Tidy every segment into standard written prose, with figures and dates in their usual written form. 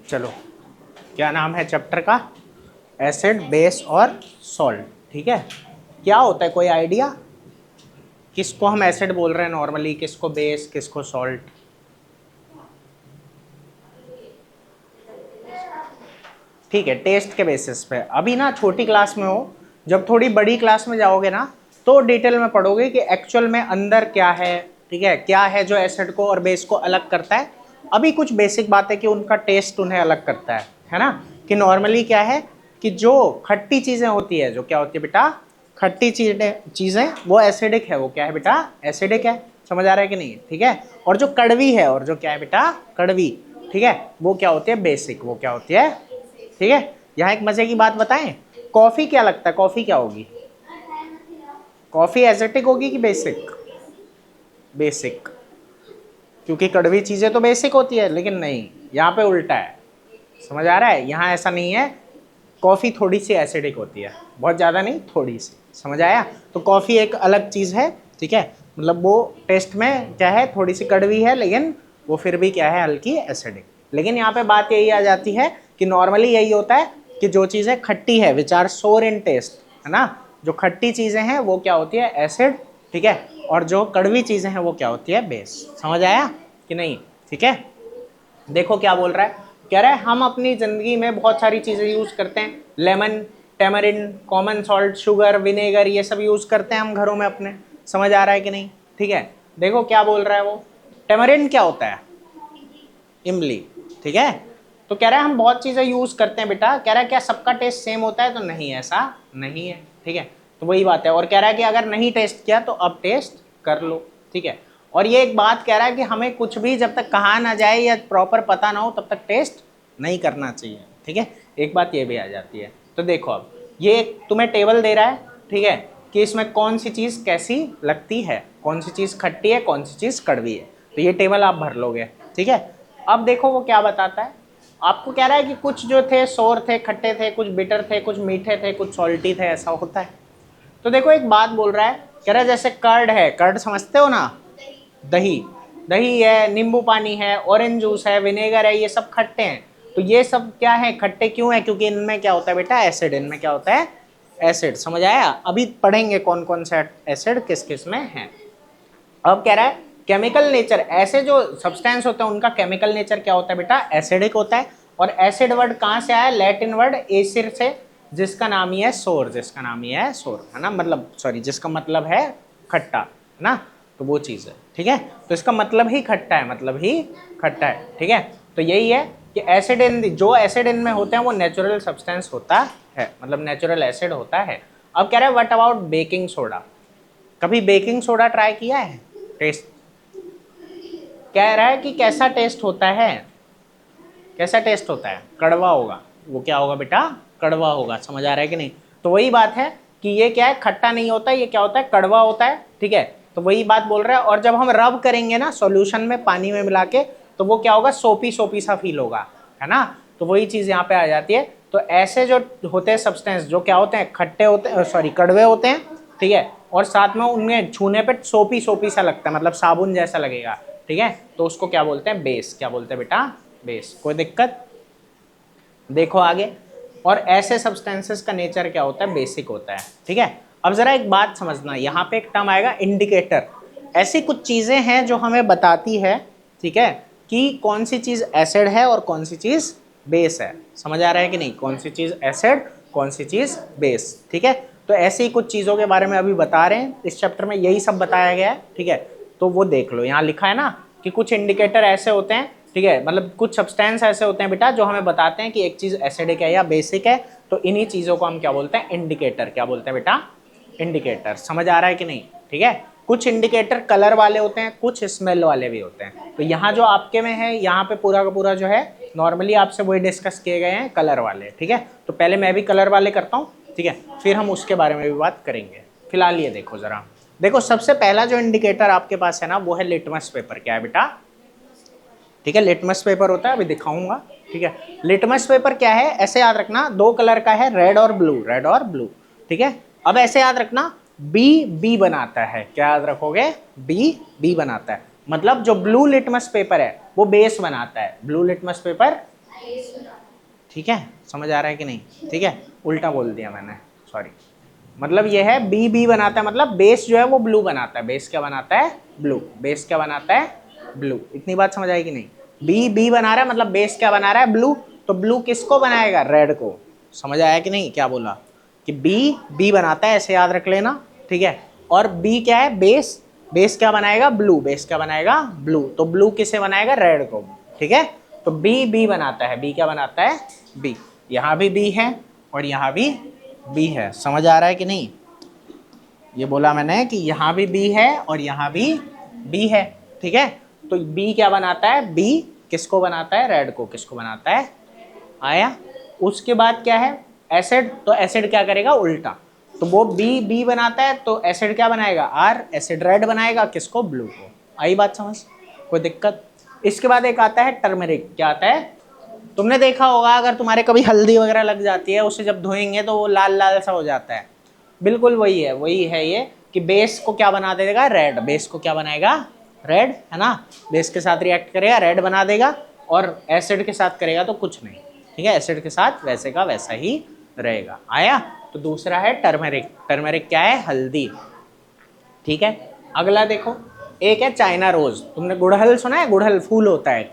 चलो, क्या नाम है चैप्टर का? एसिड, बेस और सॉल्ट। ठीक है, क्या होता है, कोई आइडिया? किसको हम एसिड बोल रहे हैं नॉर्मली, किसको बेस, किसको सॉल्ट? ठीक है, टेस्ट के बेसिस पे। अभी ना छोटी क्लास में हो, जब थोड़ी बड़ी क्लास में जाओगे ना तो डिटेल में पढ़ोगे कि एक्चुअल में अंदर क्या है। ठीक है, क्या है जो एसिड को और बेस को अलग करता है। अभी कुछ बेसिक बात है कि उनका टेस्ट उन्हें अलग करता है ना। कि नॉर्मली क्या है कि जो खट्टी चीजें होती है, जो क्या होती है बेटा, खट्टी चीजें वो एसिडिक है। वो क्या है बेटा? एसिडिक है। समझ आ रहा है कि नहीं? ठीक है, और जो कड़वी है, और जो क्या है बेटा, कड़वी, ठीक है, वो क्या होती है? बेसिक। वो क्या होती है? ठीक है, यहाँ एक मजे की बात बताएं, कॉफी क्या लगता है, कॉफी क्या होगी? कॉफी एसिडिक होगी कि बेसिक? बेसिक, क्योंकि कड़वी चीजें तो बेसिक होती है, लेकिन नहीं, यहाँ पे उल्टा है। समझ आ रहा है? यहाँ ऐसा नहीं है, कॉफी थोड़ी सी एसिडिक होती है, बहुत ज्यादा नहीं, थोड़ी सी। समझ आया? तो कॉफी एक अलग चीज है। ठीक है, मतलब वो टेस्ट में क्या है, थोड़ी सी कड़वी है, लेकिन वो फिर भी क्या है, हल्की एसिडिक। लेकिन यहाँ पे बात यही आ जाती है कि नॉर्मली यही होता है कि जो चीजें खट्टी है, विच आर सोर इन टेस्ट, है ना, जो खट्टी चीजें हैं वो क्या होती है? एसिड। ठीक है, और जो कड़वी चीजें हैं वो क्या होती है? बेस। समझ आया कि नहीं? ठीक है, देखो क्या बोल रहा है, कह रहा है हम अपनी जिंदगी में बहुत सारी चीजें यूज करते हैं। Lemon, tamarind, common salt, sugar, vinegar, ये सब यूज करते हैं हम घरों में अपने। समझ आ रहा है कि नहीं? ठीक है, देखो क्या बोल रहा है वो। टेमरिन क्या होता है? इमली। ठीक है, तो कह रहा है हम बहुत चीजें यूज करते हैं बेटा। कह रहा है क्या सबका टेस्ट सेम होता है? तो नहीं, ऐसा नहीं है। ठीक है, तो वही बात है। और कह रहा है कि अगर नहीं टेस्ट किया तो अब टेस्ट कर लो। ठीक है, और ये एक बात कह रहा है कि हमें कुछ भी जब तक कहा ना जाए या प्रॉपर पता ना हो तब तक टेस्ट नहीं करना चाहिए। ठीक है, एक बात ये भी आ जाती है। तो देखो, अब ये तुम्हें टेबल दे रहा है, ठीक है, कि इसमें कौन सी चीज कैसी लगती है, कौन सी चीज खट्टी है, कौन सी चीज कड़वी है। तो ये टेबल आप भर लोगे। ठीक है, अब देखो वो क्या बताता है। आपको कह रहा है कि कुछ जो थे सोर थे, खट्टे थे, कुछ बिटर थे, कुछ मीठे थे, कुछ सॉल्टी थे, ऐसा होता है। तो देखो एक बात बोल रहा है, कह रहा है जैसे कर्ड है, कर्ड समझते हो ना, दही, दही है, नींबू पानी है, ऑरेंज जूस है, विनेगर है, ये सब खट्टे हैं। तो ये सब क्या है, खट्टे क्यों है? क्योंकि इनमें क्या होता है बेटा? एसिड। इनमें क्या होता है? एसिड। समझ आया? अभी पढ़ेंगे कौन कौन से एसिड किस किस में है। अब कह रहा है केमिकल नेचर, ऐसे जो सब्सटेंस होते हैं उनका केमिकल नेचर क्या होता है बेटा? एसिडिक होता है। और एसिड वर्ड कहाँ से आया? लैटिन वर्ड एसिड से, जिसका नाम ही है सोर, जिसका नाम ही है सोर, है ना, मतलब सॉरी, जिसका मतलब है खट्टा, है ना। तो वो चीज़ है। ठीक है, तो इसका मतलब ही खट्टा है, मतलब ही खट्टा है। ठीक है, तो यही है कि एसिड इन, जो एसिड इनमें होते हैं वो नेचुरल सब्सटेंस होता है, मतलब नेचुरल एसिड होता है। अब कह रहा है व्हाट अबाउट बेकिंग सोडा? कभी बेकिंग सोडा ट्राई किया है? टेस्ट कह रहा है कि कैसा टेस्ट होता है? कैसा टेस्ट होता है? कड़वा होगा। वो क्या होगा बेटा? कड़वा होगा। समझ आ रहा है कि नहीं? तो वही बात है कि ये क्या है, खट्टा नहीं होता, ये क्या होता है? कड़वा होता है। ठीक है, तो वही बात बोल रहा है। और जब हम रब करेंगे ना सॉल्यूशन में, पानी में मिला के, तो वो क्या होगा? सोपी सोपी सा फील होगा, है ना। तो वही चीज यहाँ पे आ जाती है। तो ऐसे जो होते हैं सब्सटेंस, जो क्या होते हैं, खट्टे होते हैं, सॉरी कड़वे होते हैं। ठीक है, और साथ में उनमें छूने पे सोपी सोपी सा लगता है, मतलब साबुन जैसा लगेगा। ठीक है, तो उसको क्या बोलते हैं? बेस। क्या बोलते हैं बेटा? बेस। कोई दिक्कत? देखो आगे, और ऐसे सब्सटेंसेस का नेचर क्या होता है? बेसिक होता है। ठीक है, अब जरा एक बात समझना, यहाँ पे एक टर्म आएगा इंडिकेटर। ऐसी कुछ चीजें हैं जो हमें बताती है, ठीक है, कि कौन सी चीज एसिड है और कौन सी चीज बेस है। समझ आ रहा है कि नहीं? कौन सी चीज एसिड, कौन सी चीज बेस। ठीक है, तो ऐसी ही कुछ चीजों के बारे में अभी बता रहे हैं, इस चैप्टर में यही सब बताया गया है। ठीक है, तो वो देख लो, यहाँ लिखा है ना कि कुछ इंडिकेटर ऐसे होते हैं, ठीक है, मतलब कुछ सब्सटेंस ऐसे होते हैं बेटा जो हमें बताते हैं कि एक चीज एसिडिक है या बेसिक है। तो इन्हीं चीजों को हम क्या बोलते हैं? इंडिकेटर। क्या बोलते हैं बेटा? इंडिकेटर। समझ आ रहा है कि नहीं? ठीक है, कुछ इंडिकेटर कलर वाले होते हैं, कुछ स्मेल वाले भी होते हैं। तो यहाँ जो आपके में है, यहाँ पे पूरा का पूरा जो है नॉर्मली आपसे वही डिस्कस किए गए हैं, कलर वाले। ठीक है, तो पहले मैं भी कलर वाले करता हूँ, ठीक है, फिर हम उसके बारे में भी बात करेंगे। फिलहाल ये देखो जरा, देखो सबसे पहला जो इंडिकेटर आपके पास है ना, वो है लिटमस पेपर। क्या है बेटा? ठीक है, लिटमस पेपर होता है, अभी दिखाऊंगा। ठीक है, लिटमस पेपर क्या है, ऐसे याद रखना, दो कलर का है, रेड और ब्लू, रेड और ब्लू। ठीक है, अब ऐसे याद रखना, बी बी बनाता है। क्या याद रखोगे? बी बी बनाता है। मतलब जो ब्लू लिटमस पेपर है वो बेस बनाता है, ब्लू लिटमस पेपर ठीक है, समझ आ रहा है कि नहीं? ठीक है, उल्टा बोल दिया मैंने, सॉरी। मतलब ये है बी बी बनाता है, मतलब बेस जो है वो ब्लू बनाता है। बेस क्या बनाता है? ब्लू। बेस क्या बनाता है? ब्लू। इतनी बात समझ आई कि नहीं? बी बी बना रहा है मतलब बेस क्या बना रहा है? ब्लू। तो ब्लू किसको बनाएगा? रेड को। समझ आया कि नहीं? क्या बोला कि बी बी बनाता है, ऐसे याद रख लेना। ठीक है, और बी क्या है? बेस। बेस क्या बनाएगा? ब्लू। बेस क्या बनाएगा? ब्लू। तो ब्लू किसे बनाएगा? रेड को। ठीक है, तो बी बी बनाता है। बी क्या बनाता है? बी। यहां भी बी है और यहां भी बी है। समझ आ रहा है कि नहीं? ये बोला मैंने कि यहां भी बी है और यहां भी बी है। ठीक है, तो बी क्या बनाता है? बी किसको बनाता है? रेड को। किसको बनाता है? आया? उसके बाद क्या है? एसिड। तो एसिड क्या करेगा? उल्टा। तो वो बी बी बनाता है तो एसिड क्या बनाएगा? आर। एसिड रेड बनाएगा, किसको? ब्लू को। आई बात समझ? कोई दिक्कत? इसके बाद एक आता है टर्मरिक। क्या आता है? तुमने देखा होगा अगर तुम्हारे कभी हल्दी वगैरह लग जाती है, उसे जब धोएंगे तो वो लाल लाल सा हो जाता है। बिल्कुल वही है ये कि बेस को क्या बना देगा? रेड। बेस को क्या बनाएगा? रेड, है ना? बेस के साथ रिएक्ट करेगा, रेड बना देगा, और एसिड के साथ करेगा तो कुछ नहीं। ठीक है, एसिड के साथ वैसे का वैसा ही रहेगा। आया? तो दूसरा है टर्मरिक। टर्मरिक क्या है? हल्दी। ठीक है, अगला देखो, एक है चाइना रोज। तुमने गुड़हल सुना है? गुड़हल फूल होता है,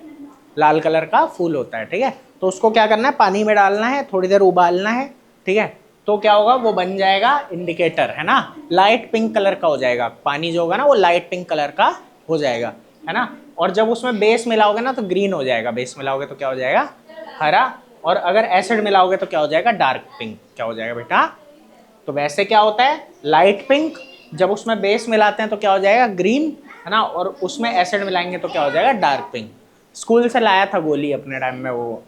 लाल कलर का फूल होता है। ठीक है, तो उसको क्या करना है? पानी में डालना है, थोड़ी देर उबालना है। ठीक है, तो क्या होगा? वो बन जाएगा इंडिकेटर, है ना? लाइट पिंक कलर का हो जाएगा। पानी जो होगा ना वो लाइट पिंक कलर का हो जाएगा, है ना? और जब उसमें बेस मिलाओगे ना तो ग्रीन हो जाएगा। बेस मिलाओगे तो क्या हो जाएगा? हरा। और अगर एसिड मिलाओगे तो क्या हो जाएगा? Dark pink. क्या हो जाएगा बेटा? तो वैसे क्या होता है? Light pink. जब उसमें बेस मिलाते हैं तो क्या हो जाएगा? ग्रीन, है ना? और उसमें एसिड मिलाएंगे तो क्या हो जाएगा? Dark pink. स्कूल से लाया था गोली अपने टाइम में, वो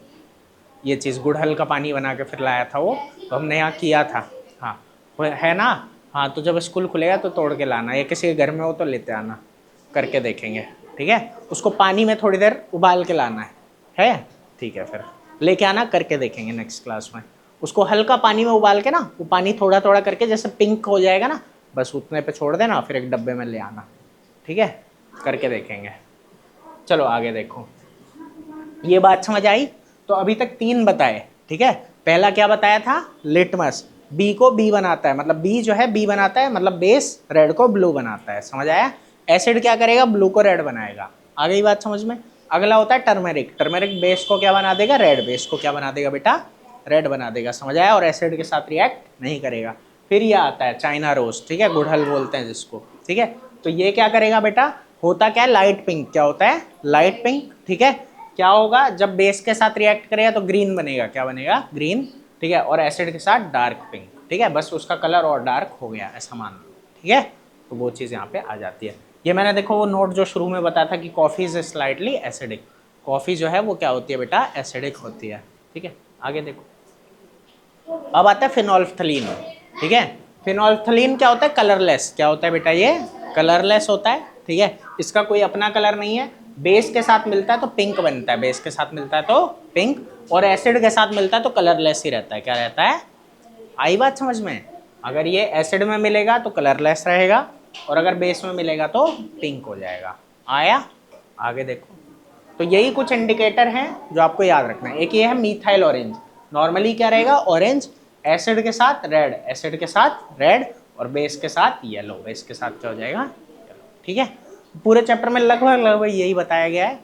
ये चीज़ गुड़हल का पानी बना के फिर लाया था वो, तो हमने यहाँ किया था। हाँ, वो है ना? हाँ, तो जब स्कूल खुलेगा तो तोड़ के लाना, या किसी के घर में हो तो लेते आना, करके देखेंगे। ठीक है, उसको पानी में थोड़ी देर उबाल के लाना है? ठीक है, फिर लेके आना, करके देखेंगे नेक्स्ट क्लास में। उसको हल्का पानी में उबाल के ना, वो पानी थोड़ा थोड़ा करके जैसे पिंक हो जाएगा ना, बस उतने पे छोड़ देना, फिर एक डब्बे में ले आना। ठीक है, करके देखेंगे। चलो आगे देखो, ये बात समझ आई? तो अभी तक 3 बताए। ठीक है, पहला क्या बताया था? लिटमस। बी को बी बनाता है, मतलब बी जो है बी बनाता है, मतलब बेस रेड को ब्लू बनाता है। समझ आया? एसिड क्या करेगा? ब्लू को रेड बनाएगा। आ गई बात समझ में? अगला होता है टर्मेरिक। टर्मेरिक बेस को क्या बना देगा? रेड। बेस को क्या बना देगा बेटा? रेड बना देगा। समझ आया? और एसिड के साथ रिएक्ट नहीं करेगा। फिर ये आता है चाइना रोज। ठीक है, गुड़हल बोलते हैं जिसको। ठीक है, तो ये क्या करेगा बेटा? होता क्या है? Light pink. क्या होता है? Light pink. ठीक है, क्या होगा? जब बेस के साथ रिएक्ट करेगा तो ग्रीन बनेगा। क्या बनेगा? ग्रीन। ठीक है, और एसिड के साथ डार्क पिंक। ठीक है, बस उसका कलर और डार्क हो गया, ऐसा मान लो। ठीक है, तो वो चीज़ यहाँ पे आ जाती है। ये मैंने देखो वो नोट जो शुरू में बताया था कि coffee is slightly acidic. Coffee जो है वो क्या होती है बेटा? एसिडिक होती है। ठीक है, आगे देखो, अब आता है फिनोल्फ्थलीन। ठीक है, फिनोल्फ्थलीन क्या होता है? कलरलेस। क्या होता है बेटा? ये कलरलेस होता है। ठीक है, इसका कोई अपना कलर नहीं है। बेस के साथ मिलता है तो पिंक बनता है, बेस के साथ मिलता है तो पिंक, और एसिड के साथ मिलता है तो कलरलेस ही रहता है। क्या रहता है? आई बात समझ में? अगर ये एसिड में मिलेगा तो कलरलेस रहेगा, और अगर बेस में मिलेगा तो पिंक हो जाएगा। आया? आगे देखो, तो यही कुछ इंडिकेटर हैं जो आपको याद रखना है। एक ये है मीथाइल ऑरेंज। नॉर्मली क्या रहेगा? ऑरेंज, एसिड के साथ रेड, एसिड के साथ रेड, और बेस के साथ येलो। बेस के साथ क्या हो जाएगा? येलो। ठीक है, पूरे चैप्टर में लगभग लगभग यही बताया गया है।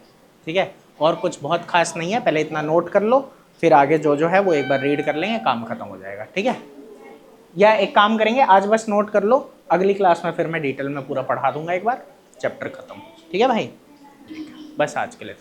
ठीक है, और कुछ बहुत खास नहीं है। पहले इतना नोट कर लो, फिर आगे जो जो है वो एक बार रीड कर लेंगे, काम खत्म हो जाएगा। ठीक है, या एक काम करेंगे, आज बस नोट कर लो, अगली क्लास में फिर मैं डिटेल में पूरा पढ़ा दूंगा एक बार, चैप्टर खत्म। ठीक है भाई, बस आज के लिए।